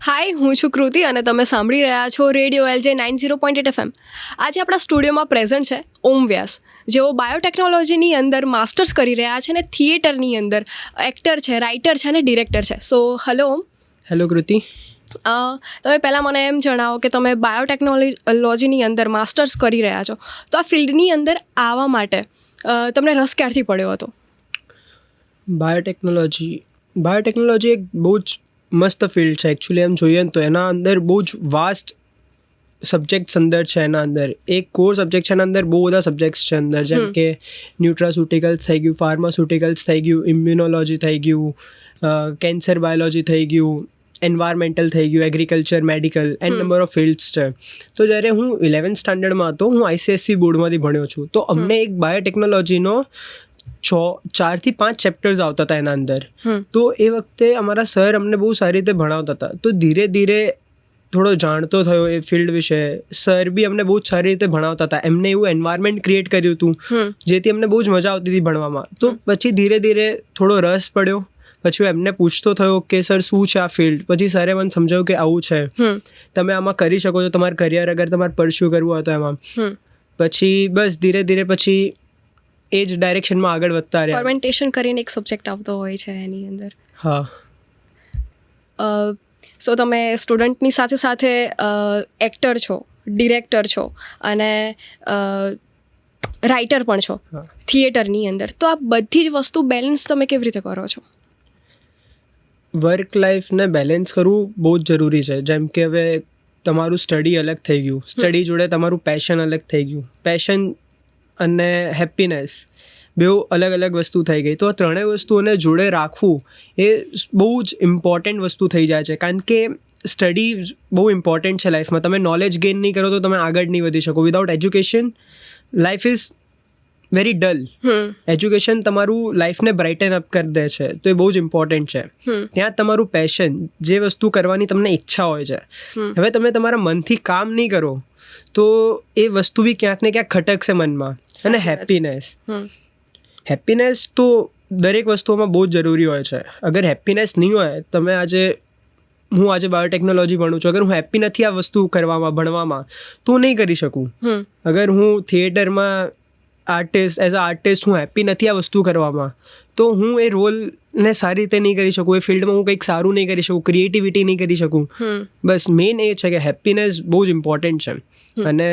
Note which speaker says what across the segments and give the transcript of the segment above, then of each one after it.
Speaker 1: હાય, હું છું કૃતિ અને તમે સાંભળી રહ્યા છો રેડિયો LJ 90.8 FM. આજે આપણા સ્ટુડિયોમાં પ્રેઝન્ટ છે ઓમ વ્યાસ, જેઓ બાયોટેકનોલોજીની અંદર માસ્ટર્સ કરી રહ્યા છે અને થિયેટરની અંદર એક્ટર છે, રાઇટર છે અને ડિરેક્ટર છે. સો હેલો ઓમ.
Speaker 2: હેલો કૃતિ.
Speaker 1: તમે પહેલાં મને એમ જણાવો કે તમે બાયોટેકનોલોજીની અંદર માસ્ટર્સ કરી રહ્યા છો, તો આ ફિલ્ડની અંદર આવવા માટે તમને રસ ક્યારથી પડ્યો હતો?
Speaker 2: બાયોટેકનોલોજી એક બહુ જ મસ્ત ફિલ્ડ છે એકચ્યુઅલી. એમ જોઈએ ને તો એના અંદર બહુ જ વાસ્ટ સબ્જેક્ટ્સ અંદર છે. એના અંદર એક કોર સબ્જેક્ટ છે, એના અંદર બહુ બધા સબ્જેક્ટ્સ છે અંદર, જેમ કે ન્યુટ્રાસ્યુટિકલ્સ થઈ ગયું, ફાર્માસ્યુટિકલ્સ થઈ ગયું, ઇમ્યુનોલોજી થઈ ગયું, કેન્સર બાયોલોજી થઈ ગયું, એન્વાયરમેન્ટલ થઈ ગયું, agriculture, medical, and number of fields છે. તો જ્યારે હું 11th સ્ટાન્ડર્ડમાં હતો, હું ICSE બોર્ડમાંથી ભણ્યો છું, તો અમને એક બાયોટેકનોલોજીનો 4 થી 5 ચેપ્ટર્સ આવતા હતા એના અંદર. તો એ વખતે અમારા સર અમને બહુ સારી રીતે ભણાવતા હતા. તો ધીરે ધીરે થોડો જાણતો થયો એ ફિલ્ડ વિશે. સર બી અમને બહુ જ સારી રીતે ભણાવતા હતા. એમને એવું એન્વાયરમેન્ટ ક્રિએટ કર્યું હતું જેથી અમને બહુ જ મજા આવતી હતી ભણવામાં. તો પછી ધીરે ધીરે થોડો રસ પડ્યો. પછી હું એમને પૂછતો થયો કે સર શું છે આ ફિલ્ડ. પછી સરે મને સમજાવ્યું કે આવું છે, તમે આમાં કરી શકો છો, તમારું કરિયર અગર તમારે પરસ્યુ કરવું હોય તો એમાં. પછી બસ ધીરે ધીરે પછી એ જ ડાયરેક્શનમાં આગળ વધતા રહ્યા.
Speaker 1: ફર્મેન્ટેશન કરીને એક સબ્જેક્ટ આવતો હોય છે એની અંદર.
Speaker 2: હા.
Speaker 1: સો તમે સ્ટુડન્ટની સાથે સાથે એક્ટર છો, ડિરેક્ટર છો અને રાઇટર પણ છો થિયેટરની અંદર. તો આ બધી જ વસ્તુ બેલેન્સ તમે કેવી રીતે કરો છો?
Speaker 2: વર્ક લાઈફને બેલેન્સ કરવું બહુ જ જરૂરી છે. જેમ કે હવે તમારું સ્ટડી અલગ થઈ ગયું, સ્ટડી જોડે તમારું પેશન અલગ થઈ ગયું, પેશન અને હેપીનેસ બેઉ અલગ અલગ વસ્તુ થઈ ગઈ. તો આ ત્રણેય વસ્તુઓને જોડે રાખવું એ બહુ જ ઇમ્પોર્ટન્ટ વસ્તુ થઈ જાય છે. કારણ કે સ્ટડી બહુ ઇમ્પોર્ટન્ટ છે લાઈફમાં. તમે નોલેજ ગેઇન નહીં કરો તો તમે આગળ નહીં વધી શકો. Without education life is very dull. Education તમારું લાઈફને બ્રાઇટન અપ કરી દે છે, તો એ બહુ જ ઇમ્પોર્ટન્ટ છે. ત્યાં તમારું પેશન, જે વસ્તુ કરવાની તમને ઈચ્છા હોય છે, હવે તમે તમારા મનથી કામ નહીં કરો તો એ વસ્તુ બી ક્યાંક ને ક્યાંક ખટકશે મનમાં. અને હેપીનેસ તો દરેક વસ્તુઓમાં બહુ જ જરૂરી હોય છે. અગર હેપીનેસ નહીં હોય, હું આજે બાયોટેકનોલોજી ભણું છું, અગર હું હેપી નથી આ વસ્તુ કરવામાં, ભણવામાં, તો હું નહીં કરી શકું. અગર હું થિયેટરમાં એઝ અ આર્ટિસ્ટ હું હેપી નથી આ વસ્તુ કરવામાં, તો હું એ રોલને સારી રીતે નહીં કરી શકું, એ ફિલ્ડમાં હું કંઈક સારું નહીં કરી શકું, ક્રિએટિવિટી નહીં કરી શકું. બસ મેઇન એ છે કે હેપીનેસ બહુ જ ઇમ્પોર્ટન્ટ છે. અને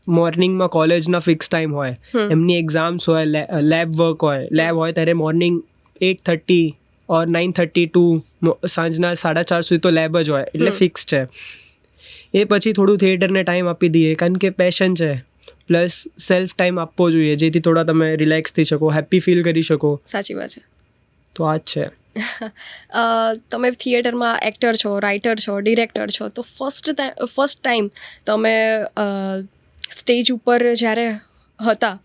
Speaker 2: મોર્નિંગમાં કોલેજના ફિક્સ ટાઈમ હોય, એમની એક્ઝામ્સ હોય, લેબ વર્ક હોય, ત્યારે મોર્નિંગ 8:30 ઓર 9:30 ટુ સાંજના 4:30 સુધી તો લેબ જ હોય, એટલે ફિક્સ છે. એ પછી થોડું થિયેટરને ટાઈમ આપી દઈએ, કારણ કે પેશન છે. પ્લસ સેલ્ફ ટાઈમ આપવો જોઈએ, જેથી થોડા તમે રિલેક્સ થઈ શકો, હેપી ફીલ કરી શકો.
Speaker 1: સાચી વાત છે.
Speaker 2: તો આ જ છે.
Speaker 1: તમે થિયેટરમાં એક્ટર છો, રાઇટર છો, ડિરેક્ટર છો, તો ફર્સ્ટ ટાઈમ તમે સ્ટેજ ઉપર જ્યારે હતા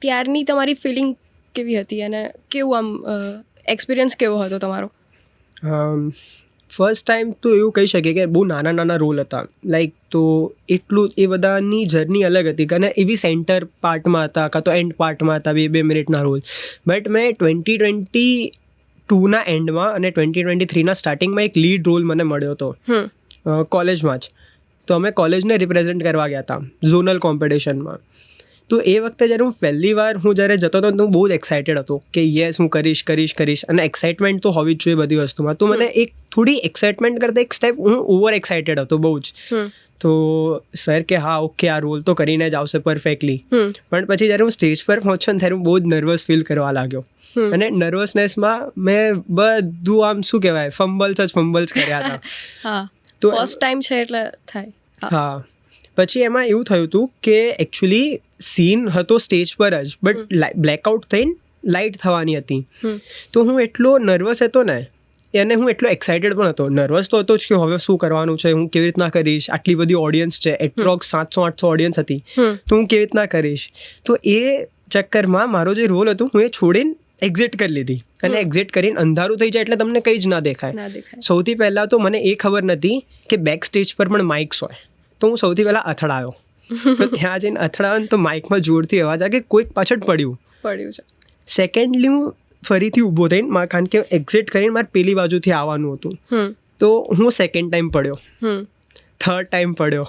Speaker 1: ત્યારની તમારી ફિલિંગ કેવી હતી અને કેવું આમ એક્સપિરિયન્સ કેવો હતો તમારો?
Speaker 2: ફર્સ્ટ ટાઈમ તો એવું કહી શકીએ કે બહુ નાના રોલ હતા. તો એટલું એ બધાની જર્ની અલગ હતી. અને એવી સેન્ટર પાર્ટમાં હતા, કાં તો એન્ડ પાર્ટમાં હતા, 2 મિનિટના રોલ. બટ મેં 2022ના એન્ડમાં અને 2023ના સ્ટાર્ટિંગમાં એક લીડ રોલ મને મળ્યો હતો કોલેજમાં જ. તો અમે કોલેજને રિપ્રેઝેન્ટ કરવા ગયા હતા ઝોનલ કોમ્પિટિશનમાં. તો એ વખતે જ્યારે હું પહેલી વાર જ્યારે જતો હતો, તો હું બહુ જ એક્સાઇટેડ હતો કે યસ હું કરીશ. અને એક્સાઇટમેન્ટ તો હોવી જ જોઈએ બધી વસ્તુમાં. તો મને એક થોડી એક્સાઇટમેન્ટ કરતાં એક સ્ટેપ હું ઓવર એક્સાઇટેડ હતો બહુ જ. તો સર કે હા ઓકે, આ રોલ તો કરીને જ આવશે પરફેક્ટલી. પણ પછી જ્યારે હું સ્ટેજ પર પહોંચ્યો ને, ત્યારે હું બહુ જ નર્વસ ફીલ કરવા લાગ્યો. અને નર્વસનેસમાં મેં બધું આમ શું કહેવાય, ફમ્બલ્સ કર્યા હતા.
Speaker 1: તો ફર્સ્ટ ટાઈમ છે એટલે થાય.
Speaker 2: હા. પછી એમાં એવું થયું હતું કે એકચ્યુઅલી સીન હતો સ્ટેજ પર જ, બટ બ્લેકઆઉટ થઈને લાઇટ થવાની હતી. તો હું એટલો નર્વસ હતો ને, અને હું એટલો એક્સાઇટેડ પણ હતો. નર્વસ તો હતો જ કે હવે શું કરવાનું છે, હું કેવી રીતના કરીશ, આટલી બધી ઓડિયન્સ છે, એપ્રોક્સ 700-800 ઓડિયન્સ હતી, તો હું કેવી રીતના કરીશ. તો એ ચક્કરમાં મારો જે રોલ હતો, હું એ છોડીને એક્ઝિટ કરી લીધી. અને એક્ઝિટ કરીને અંધારું થઈ જાય એટલે તમને કંઈ જ ના દેખાય. સૌથી પહેલાં તો મને એ ખબર નથી કે બેક સ્ટેજ પર પણ માઇક્સ હોય. તો હું સૌથી પહેલાં અથડાયો. તો ત્યાં જઈને અથડાયો ને, તો માઇકમાં જોરથી અવાજ આવે કે કોઈક પાછળ પડ્યું છે. સેકન્ડલી હું ફરીથી ઊભો થઈને, કારણ કે એક્ઝિટ કરીને મારે પેલી બાજુથી આવવાનું હતું, તો હું સેકન્ડ ટાઈમ પડ્યો,
Speaker 1: હમ
Speaker 2: થર્ડ ટાઈમ પડ્યો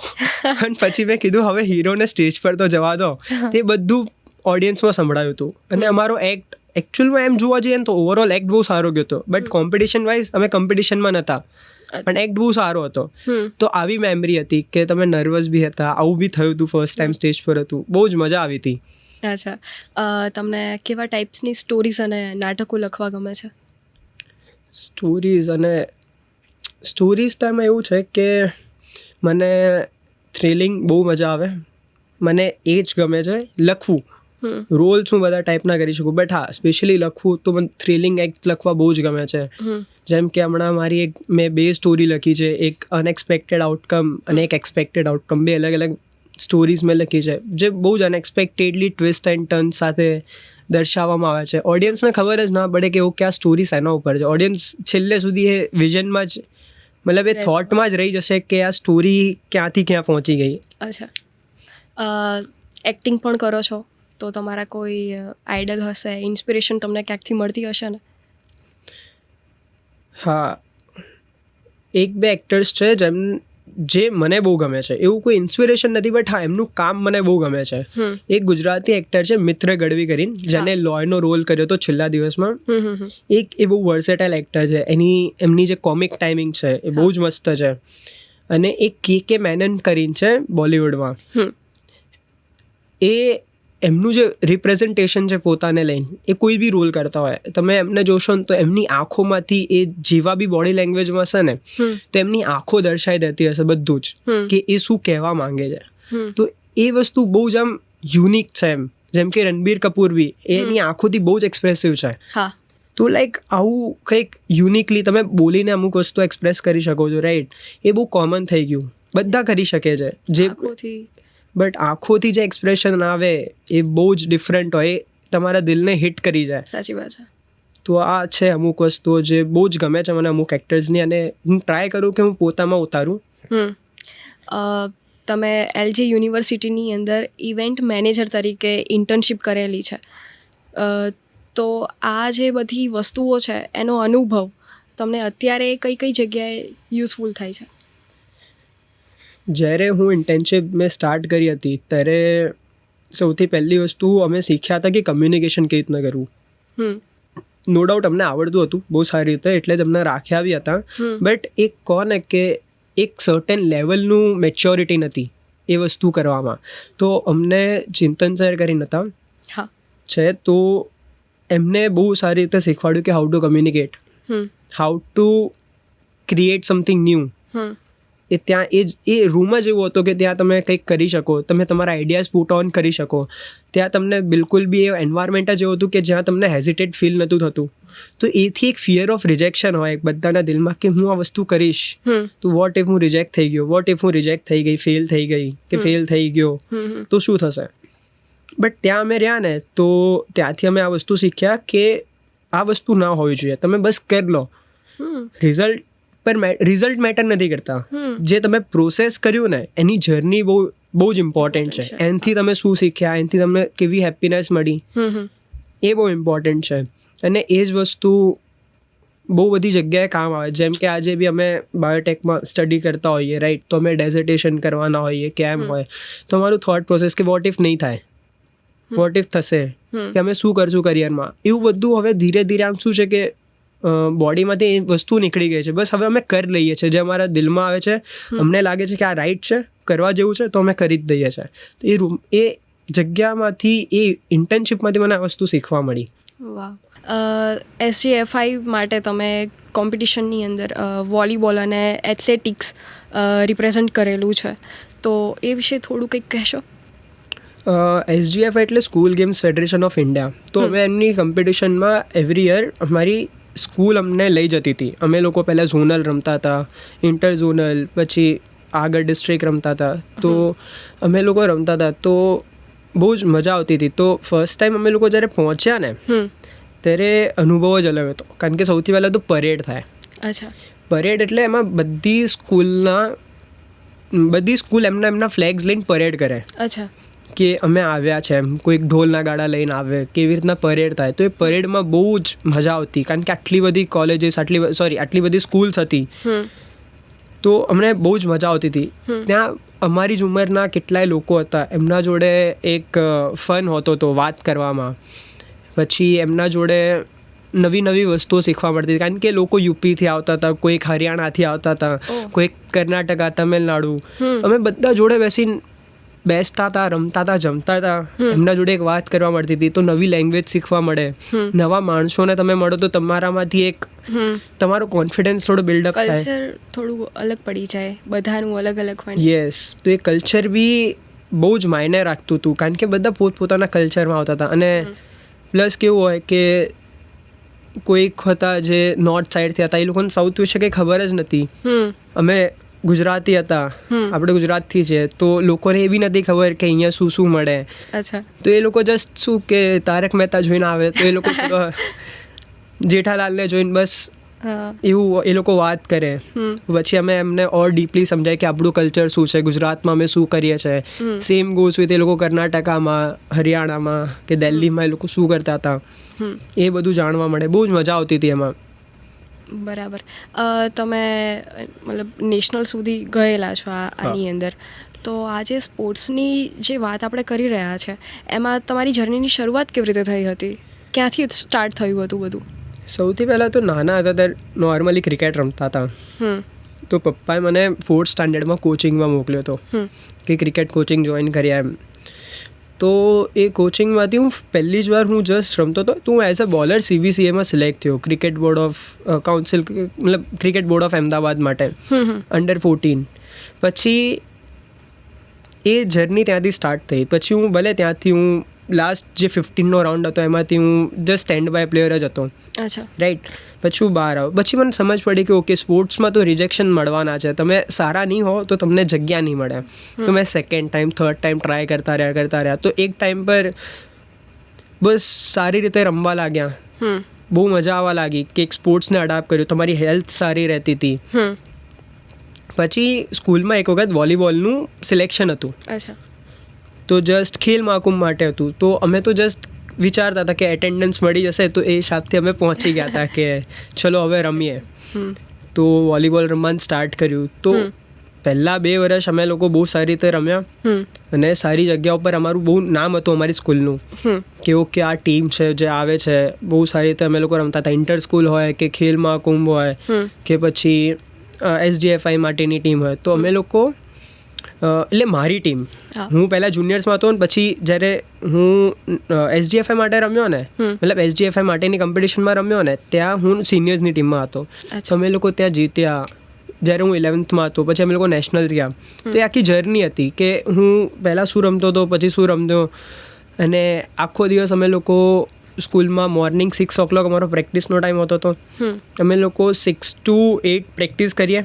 Speaker 2: અને પછી મેં કીધું હવે હીરોને સ્ટેજ પર તો જવા દો. તે બધું ઓડિયન્સમાં સંભળાયું હતું અને અમારો એક્ટ એકચ્યુઅલમાં એમ જોવા જઈએ ને તો ઓવરઓલ એક્ટ બહુ સારો ગયો હતો, બટ કોમ્પિટિશન વાઇઝ અમે કોમ્પિટિશનમાં નહોતા, પણ એક્ટ બહુ સારો હતો. તો આવી મેમરી હતી કે તમે નર્વસ બી હતા, આવું બી થયું હતું, ફર્સ્ટ ટાઈમ સ્ટેજ પર હતું, બહુ જ મજા આવી હતી.
Speaker 1: અચ્છા, તમને કેવા ટાઈપ્સની સ્ટોરીઝ અને નાટકો લખવા ગમે છે?
Speaker 2: સ્ટોરીઝ તો એમાં એવું છે કે મને થ્રિલિંગ બહુ મજા આવે, મને એ જ ગમે છે લખવું. રોલ્સ હું બધા ટાઈપના કરી શકું, બટ હા સ્પેશિયલી લખવું તો મને થ્રિલિંગ એક્ટ લખવા બહુ જ ગમે છે. જેમ કે હમણાં મેં 2 સ્ટોરી લખી છે, એક અનએક્સપેક્ટેડ આઉટકમ અને એક એક્સપેક્ટેડ આઉટકમ. 2 અલગ અલગ સ્ટોરીઝ મેં લખી છે જે બહુ જ અનએક્સપેક્ટેડલી ટ્વિસ્ટ એન્ડ ટર્ન સાથે દર્શાવવામાં આવે છે. ઓડિયન્સને ખબર જ ના પડે કે એવું ક્યાં સ્ટોરી એના ઉપર છે. ઓડિયન્સ છેલ્લે સુધી એ વિઝનમાં જ, મતલબ એ થોટમાં જ રહી જશે કે આ સ્ટોરી ક્યાંથી ક્યાં પહોંચી ગઈ.
Speaker 1: અચ્છા, એક્ટિંગ પણ કરો છો તો તમારા કોઈ આઈડલ હશે, ઇન્સ્પિરેશન તમને ક્યાંકથી મળતી હશે ને?
Speaker 2: હા, 1-2 એક્ટર્સ છે જે મને બહુ ગમે છે. એવું કોઈ ઇન્સ્પિરેશન નથી, બટ હા એમનું કામ મને બહુ ગમે છે. એક ગુજરાતી એક્ટર છે મિત્ર ગઢવી કરીને, જેને લોયનો રોલ કર્યો હતો છેલ્લા દિવસમાં. એ બહુ વર્સેટાઇલ એક્ટર છે. એમની જે કોમિક ટાઈમિંગ છે એ બહુ જ મસ્ત છે. અને એક કે મેનન કરીને છે બોલિવૂડમાં, એમનું જે રિપ્રેઝન્ટેશન છે પોતાને લઈને, એ કોઈ બી રોલ કરતા હોય, તમે એમને જોશો ને તો એમની આંખોમાંથી એ જેવા બી બોડી લેંગ્વેજમાં હશે ને, તો એમની આંખો દર્શાવી દેતી હશે બધું જ, કે એ શું કહેવા માંગે છે. તો એ વસ્તુ બહુ જ આમ યુનિક છે. જેમ કે રણબીર કપૂર બી એની આંખોથી બહુ જ એક્સપ્રેસિવ છે. તો લાઈક આવું કંઈક યુનિકલી તમે બોલીને અમુક વસ્તુ એક્સપ્રેસ કરી શકો છો, રાઈટ? એ બહુ કોમન થઈ ગયું, બધા કરી શકે છે. બટ આંખોથી જે એક્સપ્રેશન આવે એ બહુ જ ડિફરન્ટ હોય, એ તમારા દિલને હિટ કરી જાય.
Speaker 1: સાચી વાત છે.
Speaker 2: તો આ છે અમુક વસ્તુઓ જે બહુ જ ગમે છે મને અમુક એક્ટર્સની, અને હું ટ્રાય કરું કે હું પોતામાં ઉતારું.
Speaker 1: તમે એલજી યુનિવર્સિટીની અંદર ઇવેન્ટ મેનેજર તરીકે ઇન્ટર્નશીપ કરેલી છે, તો આ જે બધી વસ્તુઓ છે એનો અનુભવ તમને અત્યારે કઈ કઈ જગ્યાએ યુઝફુલ થાય છે?
Speaker 2: જ્યારે હું ઇન્ટર્નશીપ મેં સ્ટાર્ટ કરી હતી ત્યારે સૌથી પહેલી વસ્તુ અમે શીખ્યા હતા કે કમ્યુનિકેશન કેવી રીતના કરવું. નો ડાઉટ અમને આવડતું હતું બહુ સારી રીતે, એટલે જ અમને રાખ્યા બી હતા. બટ એક કોને કે એક સર્ટેન લેવલનું મેચ્યોરિટી નથી એ વસ્તુ કરવામાં. તો અમને ચિંતન સર કરીને હતા છે, તો એમને બહુ સારી રીતે શીખવાડ્યું કે how to communicate, how to create something new. એ ત્યાં એ રૂમ જ એવો હતો કે ત્યાં તમે કંઈક કરી શકો, તમે તમારા આઈડિયાઝ પુટ ઓન કરી શકો. ત્યાં તમને બિલકુલ બી એ એન્વાયરમેન્ટ જ એવું હતું કે જ્યાં તમને હેઝિટેટ ફીલ નહોતું થતું. તો એથી એક ફિયર ઓફ રિજેક્શન હોય બધાના દિલમાં કે હું આ વસ્તુ કરીશ તો વોટ ઇફ હું રિજેક્ટ થઈ ગયો, વોટ ઇફ હું રિજેક્ટ થઈ ગઈ, ફેલ થઈ ગઈ કે ફેલ થઈ ગયો તો શું થશે. બટ ત્યાં અમે રહ્યા ને તો ત્યાંથી અમે આ વસ્તુ શીખ્યા કે આ વસ્તુ ના હોવી જોઈએ, તમે બસ કરી લો. રિઝલ્ટ મેટર નથી કરતા, જે તમે પ્રોસેસ કર્યું ને એની જર્ની બહુ જ ઇમ્પોર્ટન્ટ છે. એનાથી તમે શું શીખ્યા, એનાથી તમને કેવી હેપીનેસ મળી, એ બહુ ઇમ્પોર્ટન્ટ છે. અને એ જ વસ્તુ બહુ બધી જગ્યાએ કામ આવે. જેમ કે આજે બી અમે બાયોટેકમાં સ્ટડી કરતા હોઈએ, રાઈટ? તો અમે ડેઝર્ટેશન કરવાના હોઈએ, કેમ હોય તો અમારું થોટ પ્રોસેસ કે વોટ ઇફ નહીં થાય, વોટ ઇફ થશે, કે અમે શું કરશું કરિયરમાં, એવું બધું હવે ધીરે ધીરે આમ શું છે કે બોડીમાંથી એ વસ્તુ નીકળી ગઈ છે. બસ હવે અમે કરી લઈએ છીએ જે અમારા દિલમાં આવે છે, અમને લાગે છે કે આ રાઈટ છે, કરવા જેવું છે, તો અમે કરી જ દઈએ છીએ. તો એ જગ્યામાંથી, એ ઇન્ટર્નશીપમાંથી મને આ વસ્તુ શીખવા મળી.
Speaker 1: વાહ. SGFI માટે તમે કોમ્પિટિશનની અંદર વોલીબોલ અને એથ્લેટિક્સ રિપ્રેઝન્ટ કરેલું છે, તો એ વિશે થોડું કંઈક કહેશો?
Speaker 2: SGFI એટલે school games federation of India. તો અમે એમની કોમ્પિટિશનમાં એવરી યર અમારી સ્કૂલ અમને લઈ જતી હતી. અમે લોકો પહેલાં ઝોનલ રમતા હતા, ઇન્ટર ઝોનલ, પછી આગળ ડિસ્ટ્રિક્ટ રમતા હતા. તો અમે લોકો રમતા હતા તો બહુ જ મજા આવતી હતી. તો ફર્સ્ટ ટાઈમ અમે લોકો જ્યારે પહોંચ્યા ને ત્યારે અનુભવ જ અલગ હતો, કારણ કે સૌથી પહેલાં તો પરેડ થાય.
Speaker 1: અચ્છા.
Speaker 2: પરેડ એટલે એમાં બધી સ્કૂલ એમના ફ્લેગ્સ લઈને પરેડ કરે.
Speaker 1: અચ્છા.
Speaker 2: કે અમે આવ્યા છે એમ, કોઈક ઢોલના ગાડા લઈને આવે, કેવી રીતના પરેડ થાય, તો એ પરેડમાં બહુ જ મજા આવતી, કારણ કે આટલી બધી કોલેજીસ આટલી બધી સ્કૂલ્સ હતી, તો અમને બહુ જ મજા આવતી હતી. ત્યાં અમારી જ ઉંમરના કેટલાય લોકો હતા, એમના જોડે એક ફન હોતો હતો વાત કરવામાં, પછી એમના જોડે નવી વસ્તુઓ શીખવા મળતી, કારણ કે લોકો યુપીથી આવતા હતા, કોઈક હરિયાણાથી આવતા હતા, કોઈક કર્ણાટકા, તમિલનાડુ, અમે બધા જોડે બેસતા હતા, રમતા હતા, જમતા હતા, એમના જોડે એક વાત કરવા મળતી હતી, તો નવી લેંગ્વેજ શીખવા મળે, નવા માણસોને તમે મળો તો તમારામાંથી એક તમારો કોન્ફિડન્સ થોડો બિલ્ડઅપ થાય,
Speaker 1: કલ્ચર થોડું અલગ પડી જાય, બધાનું અલગ અલગ હોય.
Speaker 2: યસ, તો એ કલ્ચર બી બહુ જ માયને રાખતું હતું, કારણ કે બધા પોતપોતાના કલ્ચરમાં આવતા હતા. અને પ્લસ કેવું હોય કે કોઈક હતા જે નોર્થ સાઈડથી હતા, એ લોકોને સાઉથ વિશે કંઈ ખબર જ નથી. અમે ગુજરાતી હતા, આપણે ગુજરાતથી છે, તો લોકોને એ બી નથી ખબર કે અહીંયા શું મળે.
Speaker 1: અચ્છા.
Speaker 2: તો એ લોકો જસ્ટ શું કે તારક મહેતા જોઈને આવે, તો એ લોકો જેઠાલાલને જોઈને બસ એવું એ લોકો વાત કરે. પછી અમે એમને ઓર ડીપલી સમજાય કે આપણું કલ્ચર શું છે, ગુજરાતમાં અમે શું કરીએ છીએ. સેમ ગોઝ વિથ એ લોકો કર્ણાટકામાં, હરિયાણામાં કે દિલ્હીમાં એ લોકો શું કરતા હતા, એ બધું જાણવા મળે. બહુ જ મજા આવતી હતી એમાં.
Speaker 1: બરાબર. તમે મતલબ નેશનલ સુધી ગયેલા છો આની અંદર, તો આજે સ્પોર્ટ્સની જે વાત આપણે કરી રહ્યા છે, એમાં તમારી જર્નીની શરૂઆત કેવી રીતે થઈ હતી? ક્યાંથી સ્ટાર્ટ થયું હતું બધું?
Speaker 2: સૌથી પહેલાં તો નાના હતા ત્યારે નોર્મલી ક્રિકેટ રમતા હતા, તો પપ્પાએ મને 4th સ્ટાન્ડર્ડમાં કોચિંગમાં મોકલ્યો હતો કે ક્રિકેટ કોચિંગ જોઈન કર્યા એમ. તો એ કોચિંગમાંથી પહેલી જ વાર હું જસ્ટ રમતો હતો, તો હું એઝ અ બોલર CBCAમાં સિલેક્ટ થયો, ક્રિકેટ બોર્ડ ઓફ કાઉન્સિલ, મતલબ ક્રિકેટ બોર્ડ ઓફ અમદાવાદ માટે, અંડર 14. પછી એ જર્ની ત્યાંથી સ્ટાર્ટ થઈ. પછી હું ભલે ત્યાંથી હું લાસ્ટ જે 15નો રાઉન્ડ હતો એમાંથી હું જસ્ટ સ્ટેન્ડ બાય પ્લેયર જ હતો.
Speaker 1: અચ્છા.
Speaker 2: રાઈટ. પછી હું બહાર આવ્યો, પછી મને સમજ પડી કે ઓકે સ્પોર્ટ્સમાં તો રિજેક્શન મળવાના છે, તમે સારા નહીં હો તો તમને જગ્યા નહીં મળે. તો મેં second time, third time try કરતા રહ્યા. તો એક ટાઈમ પર બસ સારી રીતે રમવા લાગ્યા, બહુ મજા આવવા લાગી કે એક સ્પોર્ટ્સને અડાપ્ટ કર્યું, તમારી હેલ્થ સારી રહેતી હતી. પછી સ્કૂલમાં એક વખત વોલીબોલનું સિલેક્શન હતું.
Speaker 1: અચ્છા.
Speaker 2: તો જસ્ટ ખેલ મહાકુંભ માટે હતું, તો અમે તો જસ્ટ વિચારતા હતા કે એટેન્ડન્સ મળી જશે, તો એ હિસાબથી અમે પહોંચી ગયા હતા કે ચલો હવે રમીએ. તો વોલીબોલ રમવાનું સ્ટાર્ટ કર્યું. તો પહેલાં 2 વર્ષ અમે લોકો બહુ સારી રીતે રમ્યા, અને સારી જગ્યા ઉપર અમારું બહુ નામ હતું અમારી સ્કૂલનું, કે ઓકે આ ટીમ છે જે આવે છે, બહુ સારી રીતે અમે લોકો રમતા હતા. ઇન્ટર સ્કૂલ હોય કે ખેલ મહાકુંભ હોય કે પછી SGFI માટેની ટીમ હોય, તો અમે લોકો એટલે મારી ટીમ, હું પહેલાં જુનિયર્સમાં હતો, ને પછી જ્યારે હું SGFI માટે રમ્યો ને, મતલબ SGFI માટેની કોમ્પિટિશનમાં રમ્યો ને, ત્યાં હું સિનિયર્સની ટીમમાં હતો. તો અમે લોકો ત્યાં જીત્યા. જ્યારે હું 11thમાં હતો પછી અમે લોકો નેશનલ ગયા. તો એ આખી જર્ની હતી કે હું પહેલાં શું રમતો હતો, પછી શું રમતો, અને આખો દિવસ અમે લોકો સ્કૂલમાં મોર્નિંગ 6 o'clock અમારો પ્રેક્ટિસનો ટાઈમ હોતો હતો. અમે લોકો 6 to 8 પ્રેક્ટિસ કરીએ,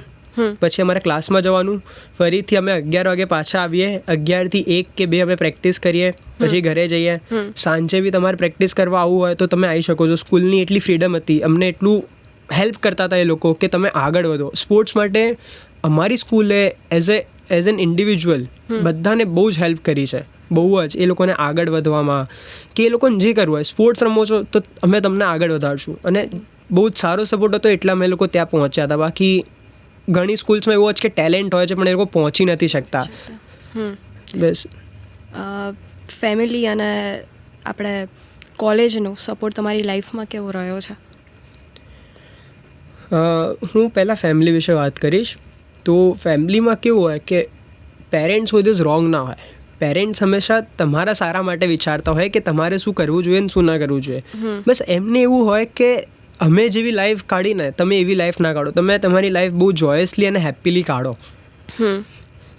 Speaker 2: પછી અમારે ક્લાસમાં જવાનું, ફરીથી અમે 11 વાગે પાછા આવીએ, 11 થી 1 કે 2 અમે પ્રેક્ટિસ કરીએ, પછી ઘરે જઈએ. સાંજે બી તમારે પ્રેક્ટિસ કરવા આવવું હોય તો તમે આવી શકો છો. સ્કૂલની એટલી ફ્રીડમ હતી, અમને એટલું હેલ્પ કરતા હતા એ લોકો કે તમે આગળ વધો. સ્પોર્ટ્સ માટે અમારી સ્કૂલે એઝ એન ઇન્ડિવિજ્યુઅલ બધાને બહુ જ હેલ્પ કરી છે, બહુ જ. એ લોકોને આગળ વધવામાં, કે એ લોકોને જે કરવું હોય, સ્પોર્ટ્સ રમો છો તો અમે તમને આગળ વધારશું. અને બહુ જ સારો સપોર્ટ હતો, એટલા અમે લોકો ત્યાં પહોંચ્યા હતા. બાકી ઘણી સ્કૂલ્સમાં એવું જ કે ટેલેન્ટ હોય છે પણ એ લોકો પહોંચી નથી શકતા. બસ.
Speaker 1: ફેમિલી અને આપણે કોલેજનો સપોર્ટ તમારી લાઈફમાં કેવો રહ્યો છે?
Speaker 2: હું પહેલાં ફેમિલી વિશે વાત કરીશ. તો ફેમિલીમાં કેવું હોય કે પેરેન્ટ્સ કોઈ દિવસ રોંગ ના હોય. પેરેન્ટ્સ હંમેશા તમારા સારા માટે વિચારતા હોય કે તમારે શું કરવું જોઈએ ને શું ના કરવું જોઈએ. બસ એમને એવું હોય કે અમે જેવી લાઈફ કાઢીને તમે એવી લાઈફ ના કાઢો, તમે તમારી લાઈફ બહુ જોયસલી અને હેપીલી કાઢો.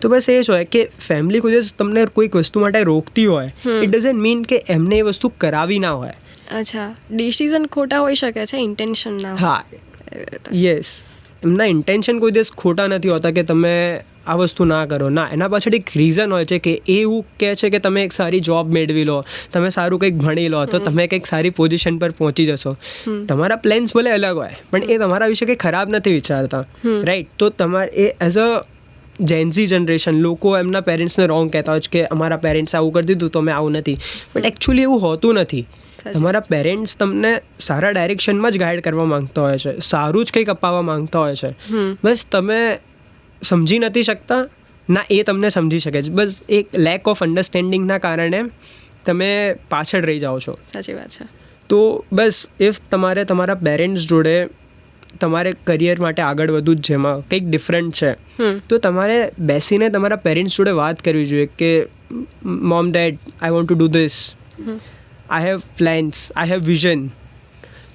Speaker 2: તો બસ એ જ હોય કે ફેમિલી કોઈ દિવસ તમને કોઈક વસ્તુ માટે રોકતી હોય, ઇટ ડઝન્ટ મીન કે એમને એ વસ્તુ કરાવી ના હોય.
Speaker 1: અચ્છા, ડિસિઝન ખોટા હોઈ શકે છે, ઇન્ટેન્શન ના.
Speaker 2: હા, યસ, એમના ઇન્ટેન્શન કોઈ દિવસ ખોટા નથી હોતા કે તમે આ વસ્તુ ના કરો. ના, એના પાછળ એક રીઝન હોય છે કે એ એવું કહે છે કે તમે એક સારી જોબ મેળવી લો, તમે સારું કંઈક ભણી લો તો તમે કંઈક સારી પોઝિશન પર પહોંચી જશો. તમારા પ્લેન્સ ભલે અલગ હોય પણ એ તમારા વિશે કંઈ ખરાબ નથી વિચારતા, રાઈટ? તો તમારે એ એઝ અ જેન્ઝી જનરેશન લોકો એમના પેરેન્ટ્સને રોંગ કહેતા હોય છે કે અમારા પેરેન્ટ્સે આવું કરી દીધું તો અમે આવું નથી, બટ એકચ્યુઅલી એવું હોતું નથી. તમારા પેરેન્ટ્સ તમને સારા ડાયરેક્શનમાં જ ગાઈડ કરવા માંગતા હોય છે, સારું જ કંઈક અપાવવા માંગતા હોય છે, બસ તમે સમજી નથી શકતા ના એ તમને સમજી શકે છે, બસ એક લેક ઓફ અન્ડરસ્ટેન્ડિંગના કારણે તમે પાછળ રહી જાઓ છો.
Speaker 1: સાચી વાત છે.
Speaker 2: તો બસ ઇફ તમારે તમારા પેરેન્ટ્સ જોડે તમારે કરિયર માટે આગળ વધવું જ જેમાં કંઈક ડિફરન્ટ છે, તો તમારે બેસીને તમારા પેરેન્ટ્સ જોડે વાત કરવી જોઈએ કે mom dead I want to do this, I have plans, I have vision.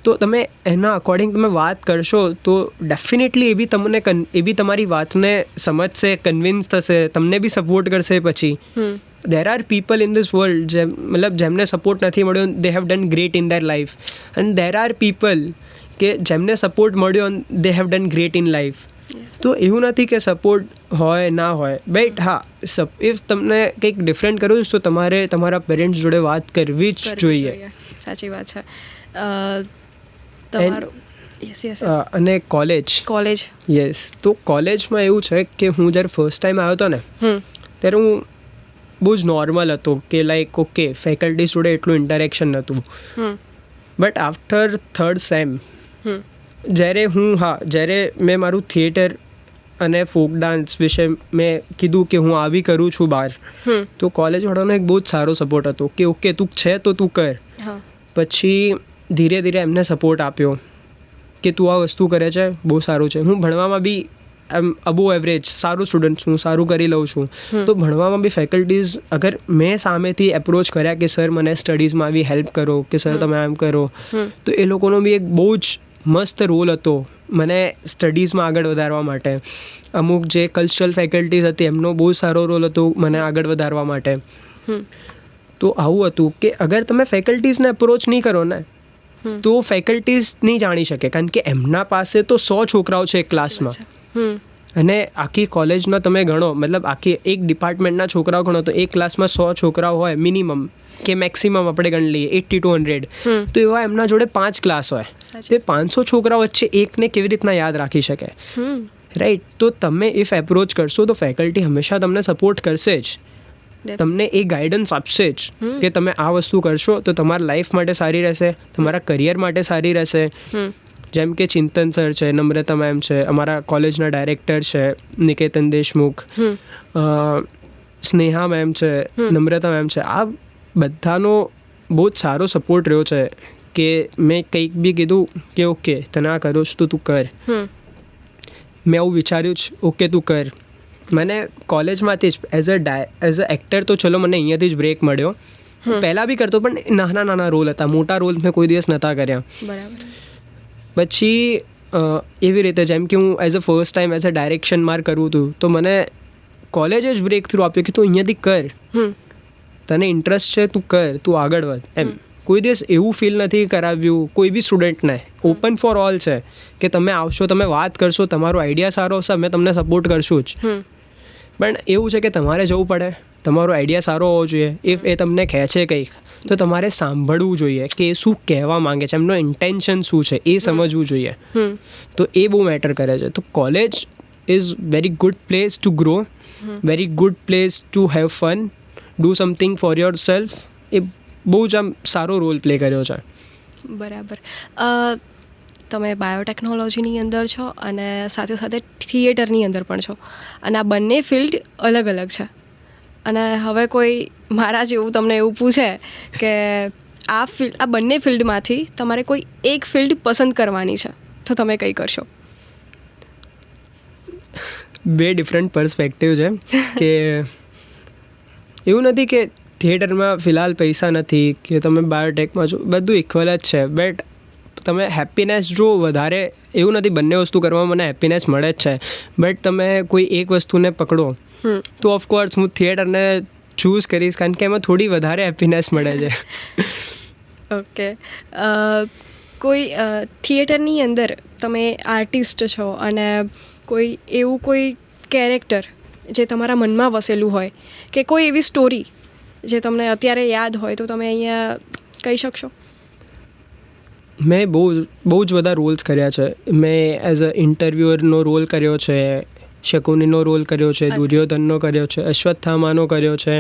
Speaker 2: તો તમે એના અકોર્ડિંગ તમે વાત કરશો તો ડેફિનેટલી એ બી તમારી વાતને સમજશે, કન્વિન્સ થશે, તમને બી સપોર્ટ કરશે. પછી there are people in this world જેમને સપોર્ટ નથી મળ્યો, they have done great in their life, and there are people કે જેમને સપોર્ટ મળ્યો they have done great in life. તો એવું નથી કે સપોર્ટ હોય ના હોય, બટ હા ઇફ તમને કંઈક ડિફરન્ટ કરવું છે તો તમારે તમારા પેરેન્ટ્સ જોડે વાત કરવી જ જોઈએ.
Speaker 1: સાચી વાત છે. તમારું
Speaker 2: અને કોલેજ યસ, તો કોલેજમાં એવું છે કે હું જ્યારે ફર્સ્ટ ટાઈમ આવ્યો હતો ને ત્યારે હું બહુ જ નોર્મલ હતો કે લાઈક ઓકે ફેકલ્ટી જોડે એટલું ઇન્ટરેક્શન નહોતું, બટ આફ્ટર થર્ડ સેમ જ્યારે મેં મારું થિયેટર અને ફોક ડાન્સ વિશે મેં કીધું કે હું આવી કરું છું બહાર, તો કોલેજવાળાનો એક બહુ જ સારો સપોર્ટ હતો કે ઓકે તું છે તો તું કર. પછી ધીરે ધીરે એમને સપોર્ટ આપ્યો કે તું આ વસ્તુ કરે છે બહુ સારું છે. હું ભણવામાં બી અબો એવરેજ સારું સ્ટુડન્ટ છું, સારું કરી લઉં છું, તો ભણવામાં બી ફેકલ્ટીઝ અગર મેં સામેથી એપ્રોચ કર્યા કે સર મને સ્ટડીઝમાં આવી હેલ્પ કરો, કે સર તમે આમ કરો, તો એ લોકોનો બી એક બહુ જ મસ્ત રોલ હતો મને સ્ટડીઝમાં આગળ વધારવા માટે. અમુક જે કલ્ચરલ ફેકલ્ટીઝ હતી એમનો બહુ સારો રોલ હતો મને આગળ વધારવા માટે. તો આવું હતું કે અગર તમે ફેકલ્ટીઝને એપ્રોચ નહીં કરો ને તો ફેકલ્ટીઝ નહીં જાણી શકે, કારણ કે એમના પાસે તો 100 છોકરાઓ છે એક ક્લાસમાં, અને આખી કોલેજના તમે ગણો, મતલબ આખી એક ડિપાર્ટમેન્ટના છોકરાઓ ગણો તો એક ક્લાસમાં 100 છોકરાઓ હોય મિનિમમ, કે મેક્સિમમ આપણે ગણી લઈએ 80 to 100, તો એવા એમના જોડે 5 ક્લાસ હોય, તે 500 છોકરાઓ વચ્ચે એકને કેવી રીતના યાદ રાખી શકે, રાઈટ? તો તમે ઇફ એપ્રોચ કરશો તો ફેકલ્ટી હંમેશા તમને સપોર્ટ કરશે જ, તમને એ ગાઈડન્સ આપશે જ કે તમે આ વસ્તુ કરશો તો તમારા લાઈફ માટે સારી રહેશે, તમારા કરિયર માટે સારી રહેશે. જેમ કે ચિંતન સર છે, નમ્રતા મેમ છે, અમારા કોલેજના ડાયરેક્ટર છે નિકેતન દેશમુખ, સ્નેહા મેમ છે, નમ્રતા મેમ છે, આ બધાનો બહુ જ સારો સપોર્ટ રહ્યો છે કે મેં કંઈક બી કીધું કે ઓકે તને આ કરો છો તો તું કર, મેં આવું વિચાર્યું છે ઓકે તું કર. મને કોલેજમાંથી જ એઝ અ એક્ટર તો ચલો મને અહીંયાથી જ બ્રેક મળ્યો, પહેલાં બી કરતો પણ નાના નાના રોલ હતા, મોટા રોલ મેં કોઈ દિવસ નહોતા કર્યા. પછી એવી રીતે જેમ કે હું as a first time as a direction માર કરવું હતું તો મને કોલેજે જ બ્રેક થ્રુ આપ્યો કે તું અહીંયાથી કર, તને ઇન્ટરેસ્ટ છે તું કર, તું આગળ વધ. એમ કોઈ દિવસ એવું ફીલ નથી કરાવ્યું કોઈ બી સ્ટુડન્ટને, ઓપન ફોર ઓલ છે કે તમે આવશો, તમે વાત કરશો, તમારો આઈડિયા સારો હશે અમે તમને સપોર્ટ કરશું જ. પણ એવું છે કે તમારે જવું પડે, તમારો આઈડિયા સારો હોવો જોઈએ. ઇફ એ તમને ખેંચે કંઈક તો તમારે સાંભળવું જોઈએ કે એ શું કહેવા માંગે છે, એમનો ઇન્ટેન્શન શું છે એ સમજવું જોઈએ. તો એ બહુ મેટર કરે છે. તો college is very good place to grow, very good place to have fun, do something for your self. એ બહુ જ આમ સારો રોલ પ્લે કર્યો છે.
Speaker 1: બરાબર. તમે બાયોટેકનોલોજીની અંદર છો અને સાથે સાથે થિયેટરની અંદર પણ છો, અને આ બંને ફિલ્ડ અલગ અલગ છે. અને હવે કોઈ મારા જેવું તમને એવું પૂછે કે આ બંને ફિલ્ડમાંથી તમારે કોઈ એક ફિલ્ડ પસંદ કરવાની છે તો તમે કઈ કરશો?
Speaker 2: બે ડિફરન્ટ પર્સપેક્ટિવ છે કે એવું નથી કે થિયેટરમાં ફિલહાલ પૈસા નથી કે તમે બાયોટેકમાં છો, બધું ઇક્વલ જ છે. બટ તમે હેપીનેસ જો વધારે, એવું નથી બંને વસ્તુ કરવામાં મને હેપીનેસ મળે જ છે, બટ તમે કોઈ એક વસ્તુને પકડો તો ઓફકોર્સ હું થિયેટરને ચૂઝ કરીશ, કારણ કે એમાં થોડી વધારે હેપીનેસ મળે છે.
Speaker 1: ઓકે. કોઈ થિયેટરની અંદર તમે આર્ટિસ્ટ છો અને કોઈ કેરેક્ટર જે તમારા મનમાં વસેલું હોય કે કોઈ એવી સ્ટોરી જે તમને અત્યારે યાદ હોય તો તમે અહીંયા કહી શકશો?
Speaker 2: મેં બહુ જ બધા રોલ્સ કર્યા છે. મેં એઝ અ ઇન્ટરવ્યુઅરનો રોલ કર્યો છે, શકુનીનો રોલ કર્યો છે, દુર્યોધનનો કર્યો છે, અશ્વત્થામાનો કર્યો છે.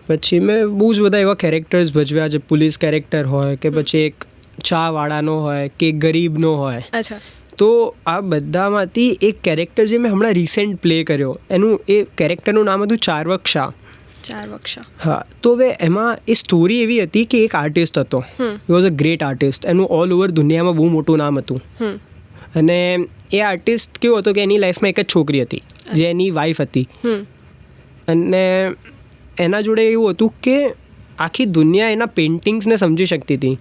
Speaker 2: પછી મેં બહુ જ બધા એવા કેરેક્ટર્સ ભજવ્યા છે. પોલીસ કેરેક્ટર હોય કે પછી એક ચાવાળાનો હોય કે ગરીબનો હોય.
Speaker 1: અચ્છા.
Speaker 2: તો આ બધામાંથી એક કેરેક્ટર જે મેં હમણાં રિસેન્ટ પ્લે કર્યો, એ કેરેક્ટરનું નામ હતું ચારવક્ષા. હા. તો હવે એમાં એ સ્ટોરી એવી હતી કે એક આર્ટિસ્ટ હતો. He was a great artist. એનું ઓલ ઓવર દુનિયામાં બહુ મોટું નામ હતું. અને એ આર્ટિસ્ટ કેવો હતો કે એની લાઈફમાં એક જ છોકરી હતી જે એની વાઈફ હતી. અને એના જોડે એવું હતું કે આખી દુનિયા એના પેઇન્ટિંગ્સને સમજી શકતી હતી,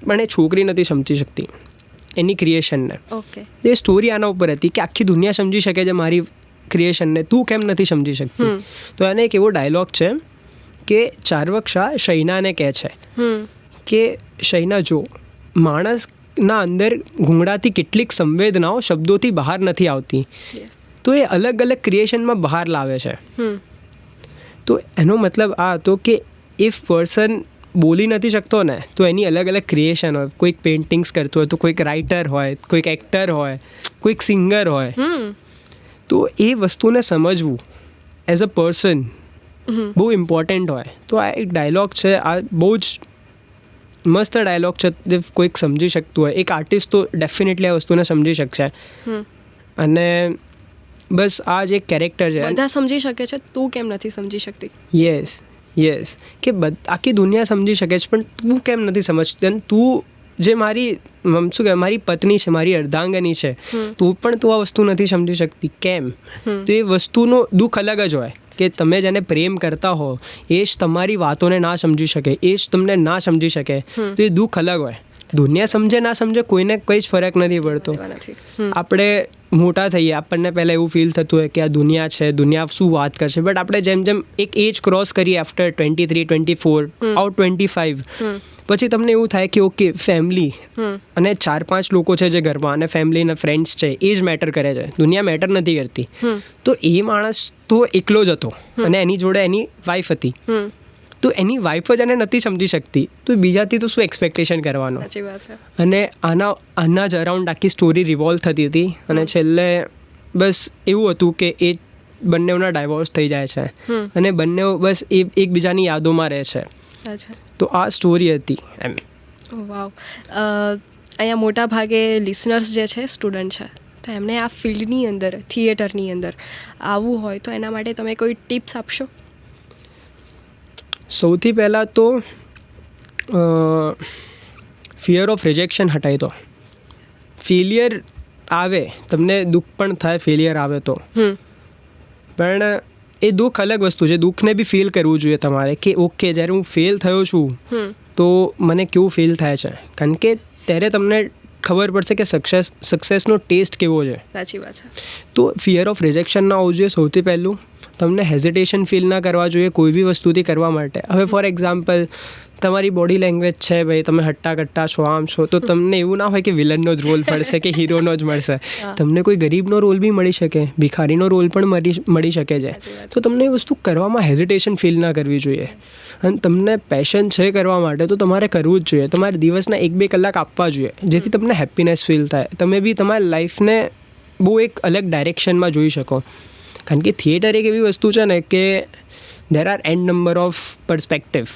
Speaker 2: પણ એ છોકરી નથી સમજી શકતી એની ક્રિએશનને. એ સ્ટોરી આના ઉપર હતી કે આખી દુનિયા સમજી શકે છે મારી ક્રિએશનને, તું કેમ નથી સમજી શકતી. તો એને એક એવો ડાયલોગ છે કે ચારવક્ષા શૈનાને કહે છે કે શૈના, જો માણસના અંદર ઘૂંઘળાતી કેટલીક સંવેદનાઓ શબ્દોથી બહાર નથી આવતી, તો એ અલગ અલગ ક્રિએશનમાં બહાર લાવે છે. તો એનો મતલબ આ હતો કે ઇફ પર્સન બોલી નથી શકતો ને, તો એની અલગ અલગ ક્રિએશન હોય. કોઈક પેઇન્ટિંગ્સ કરતો હોય, તો કોઈક રાઇટર હોય, કોઈક એક્ટર હોય, કોઈક સિંગર હોય. તો એ વસ્તુને સમજવું એઝ અ પર્સન બહુ ઇમ્પોર્ટન્ટ હોય. તો આ એક ડાયલોગ છે, આ બહુ જ મસ્ત ડાયલોગ છે. જે કોઈક સમજી શકતું હોય, એક આર્ટિસ્ટ તો ડેફિનેટલી આ વસ્તુને સમજી શકશે. અને બસ આ જ એક કેરેક્ટર છે.
Speaker 1: બધા સમજી શકે છે, તું કેમ નથી સમજી શકતી?
Speaker 2: યસ કે આખી દુનિયા સમજી શકે છે, પણ તું કેમ નથી સમજતી? અને તું જે મારી શું કહેવાય, મારી પત્ની છે, મારી અર્ધાંગની છે, તું આ વસ્તુ નથી સમજી શકતી, કેમ? તો એ વસ્તુનો દુઃખ અલગ જ હોય કે તમે જેને પ્રેમ કરતા હો એ જ તમારી વાતોને ના સમજી શકે, એ જ તમને ના સમજી શકે, તો એ દુઃખ અલગ હોય. દુનિયા સમજે ના સમજે કોઈને કંઈ જ ફરક નથી પડતો. આપણે મોટા થઈએ, આપણને પહેલાં એવું ફીલ થતું હોય કે આ દુનિયા છે, દુનિયા શું વાત કરશે. બટ આપણે જેમ જેમ એક એજ ક્રોસ કરીએ, આફ્ટર 23, 24, આઉટ 25, પછી તમને એવું થાય કે ઓકે, ફેમિલી અને 4-5 લોકો છે જે ઘરમાં, અને ફેમિલી અને ફ્રેન્ડ્સ છે, એ જ મેટર કરે છે, દુનિયા મેટર નથી કરતી. તો એ માણસ તો એકલો જ હતો અને એની જોડે એની વાઈફ હતી. તો એની વાઈફ જ એને નથી સમજી શકતી, તો બીજાથી તો શું એક્સપેક્ટેશન કરવાનો? અને આના જ અરાઉન્ડ આખી સ્ટોરી રિવોલ્વ થતી હતી. અને છેલ્લે બસ એવું હતું કે એ બંનેના ડાયવોર્સ થઈ જાય છે અને બંને બસ એકબીજાની યાદોમાં રહે છે. તો આ સ્ટોરી હતી એમ.
Speaker 1: વાવ. અહીંયા મોટા ભાગે લિસનર્સ જે છે સ્ટુડન્ટ છે, તો એમને આ ફિલ્ડની અંદર, થિયેટરની અંદર આવવું હોય તો એના માટે તમે કોઈ ટિપ્સ આપશો?
Speaker 2: સૌથી પહેલાં તો ફિયર ઓફ રિજેક્શન હટાવી દો. ફેલિયર આવે, તમને દુઃખ પણ થાય ફેલિયર આવે તો, પણ એ દુઃખ અલગ વસ્તુ છે. દુઃખને બી ફીલ કરવું જોઈએ તમારે કે ઓકે, જ્યારે હું ફેલ થયો છું તો મને કેવું ફીલ થાય છે, કારણ કે ત્યારે તમને ખબર પડશે કે સક્સેસનો ટેસ્ટ કેવો છે.
Speaker 1: સાચી વાત છે.
Speaker 2: તો ફિયર ઓફ રિજેક્શન ના આવવું જોઈએ સૌથી પહેલું. તમને હેઝિટેશન ફીલ ના કરવા જોઈએ કોઈ બી વસ્તુથી કરવા માટે. હવે ફોર એક્ઝામ્પલ, તમારી બોડી લેંગ્વેજ છે, ભાઈ તમે હટ્ટા કટ્ટા છો, આમ છો, તો તમને એવું ના હોય કે વિલનનો જ રોલ મળશે કે હીરોનો જ મળશે. તમને કોઈ ગરીબનો રોલ બી મળી શકે, ભિખારીનો રોલ પણ મળી શકે છે. તો તમને એ વસ્તુ કરવામાં હેઝિટેશન ફીલ ના કરવી જોઈએ. અને તમને પેશન છે કરવા માટે, તો તમારે કરવું જ જોઈએ. તમારે દિવસના 1-2 કલાક આપવા જોઈએ, જેથી તમને હેપીનેસ ફીલ થાય, તમે બી તમારી લાઈફને બહુ એક અલગ ડાયરેક્શનમાં જોઈ શકો. કારણ કે થિયેટર એક એવી વસ્તુ છે ને કે there are n number of perspective.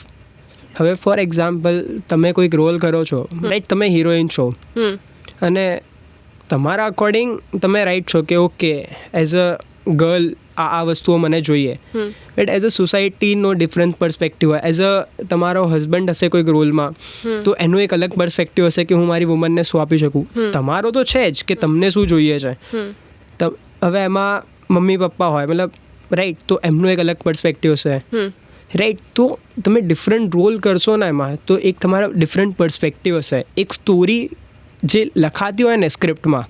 Speaker 2: હવે ફોર એક્ઝામ્પલ, તમે કોઈક રોલ કરો છો, રાઈટ, તમે હિરોઈન છો, અને તમારા અકોર્ડિંગ તમે રાઈટ છો કે ઓકે, એઝ અ ગર્લ આ વસ્તુઓ મને જોઈએ. બટ એઝ અ સોસાયટીનો ડિફરન્ટ પર્સપેક્ટિવ હોય. એઝ અ તમારો હસબન્ડ હશે કોઈક રોલમાં, તો એનો એક અલગ પર્સપેક્ટિવ હશે કે હું મારી વુમનને શું આપી શકું. તમારો તો છે જ કે તમને શું જોઈએ છે. હવે એમાં મમ્મી પપ્પા હોય, મતલબ રાઈટ, તો એમનો એક અલગ પર્સપેક્ટિવ છે, રાઈટ. તો તમે ડિફરન્ટ રોલ કરશો ને એમાં, તો એક તમારા ડિફરન્ટ પર્સપેક્ટિવ હશે. એક સ્ટોરી જે લખાતી હોય ને સ્ક્રિપ્ટમાં,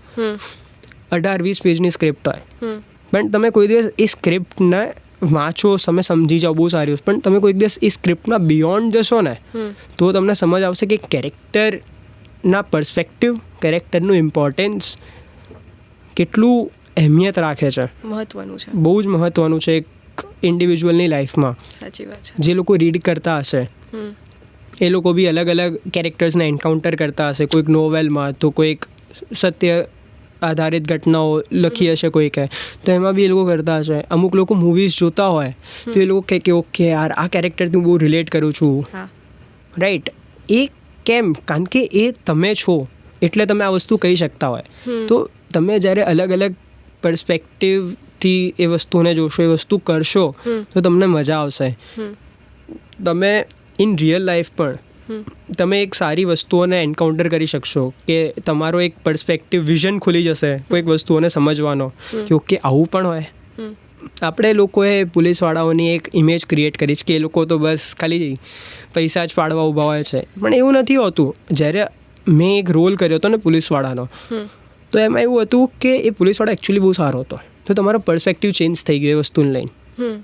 Speaker 2: 18-20 પેજની સ્ક્રિપ્ટ હોય, પણ તમે કોઈ દિવસ એ સ્ક્રિપ્ટને વાંચો, તમે સમજી જાઓ, બહુ સારી વસ્તુ. પણ તમે કોઈક દિવસ એ સ્ક્રિપ્ટના બિયોન્ડ જશો ને, તો તમને સમજ આવશે કે કેરેક્ટરના પર્સપેક્ટિવ, કેરેક્ટરનું ઇમ્પોર્ટન્સ કેટલું અહેમિયત રાખે છે.
Speaker 1: મહત્વનું છે,
Speaker 2: બહુ જ મહત્વનું છે એક ઇન્ડિવિજ્યુઅલની લાઈફમાં.
Speaker 1: સાચી વાત છે.
Speaker 2: જે લોકો રીડ કરતા હશે, એ લોકો બી અલગ અલગ કેરેક્ટર્સને એન્કાઉન્ટર કરતા હશે, કોઈક નોવેલમાં, તો કોઈક સત્ય આધારિત ઘટનાઓ લખી હશે કોઈકે, તો એમાં બી એ લોકો કરતા હશે. અમુક લોકો મૂવીઝ જોતા હોય તો એ લોકો કહે કે ઓકે યાર આ કેરેક્ટરથી હું બહુ રિલેટ કરું છું,
Speaker 1: હા
Speaker 2: રાઈટ. એ કેમ? કારણ કે એ તમે છો એટલે તમે આ વસ્તુ કહી શકતા હોય. તો તમે જ્યારે અલગ અલગ પર્સપેક્ટિવથી એ વસ્તુને જોશો, એ વસ્તુ કરશો તો તમને મજા આવશે. તમે ઇન રિયલ લાઈફ પણ તમે એક સારી વસ્તુઓને એન્કાઉન્ટર કરી શકશો કે તમારો એક પર્સપેક્ટિવ વિઝન ખુલી જશે કોઈક વસ્તુઓને સમજવાનો કે ઓકે આવું પણ હોય. આપણે લોકોએ પોલીસવાળાઓની એક ઇમેજ ક્રિએટ કરી છે કે એ લોકો તો બસ ખાલી પૈસા જ પાડવા ઊભા હોય છે, પણ એવું નથી હોતું. જ્યારે મેં એક રોલ કર્યો હતો ને પોલીસવાળાનો, તો એમાં એવું હતું કે એ પોલીસવાળા એકચ્યુઅલી બહુ સારો હતો. તો તમારો પર્સપેક્ટિવ ચેન્જ થઈ ગયો એ વસ્તુને લઈને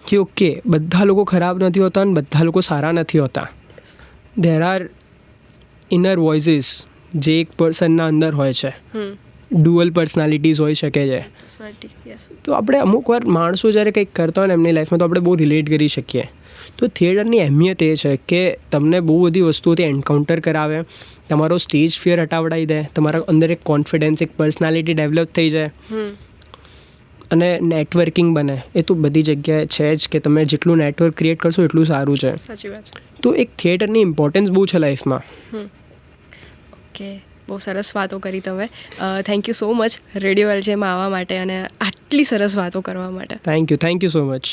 Speaker 2: કે ઓકે બધા લોકો ખરાબ નથી હોતા અને બધા લોકો સારા નથી હોતા. દેર આર ઇનર વોઇસીસ જે એક પર્સનના અંદર હોય છે. ડ્યુઅલ પર્સનાલિટીઝ હોઈ શકે છે. તો આપણે અમુક વાર માણસો જ્યારે કંઈક કરતા હોય ને એમની લાઈફમાં તો આપણે બહુ રિલેટ કરી શકીએ. તો થિયેટરની અહેમિયત એ છે કે તમને બહુ બધી વસ્તુઓથી એન્કાઉન્ટર કરાવે, તમારો સ્ટેજ ફિયર હટાવડાવી દે, તમારા અંદર એક કોન્ફિડન્સ, એક પર્સનાલિટી ડેવલપ થઈ જાય અને નેટવર્કિંગ બને. એ તો બધી જગ્યાએ છે જ કે તમે જેટલું નેટવર્ક ક્રિએટ કરશો એટલું સારું છે.
Speaker 1: સાચી વાત છે.
Speaker 2: તો એક થિયેટરની ઇમ્પોર્ટન્સ બહુ છે લાઈફમાં.
Speaker 1: ઓકે, બહુ સરસ વાતો કરી તમે. Thank you so much radio એલજેમાં આવવા માટે અને આટલી સરસ વાતો કરવા માટે.
Speaker 2: Thank you so much.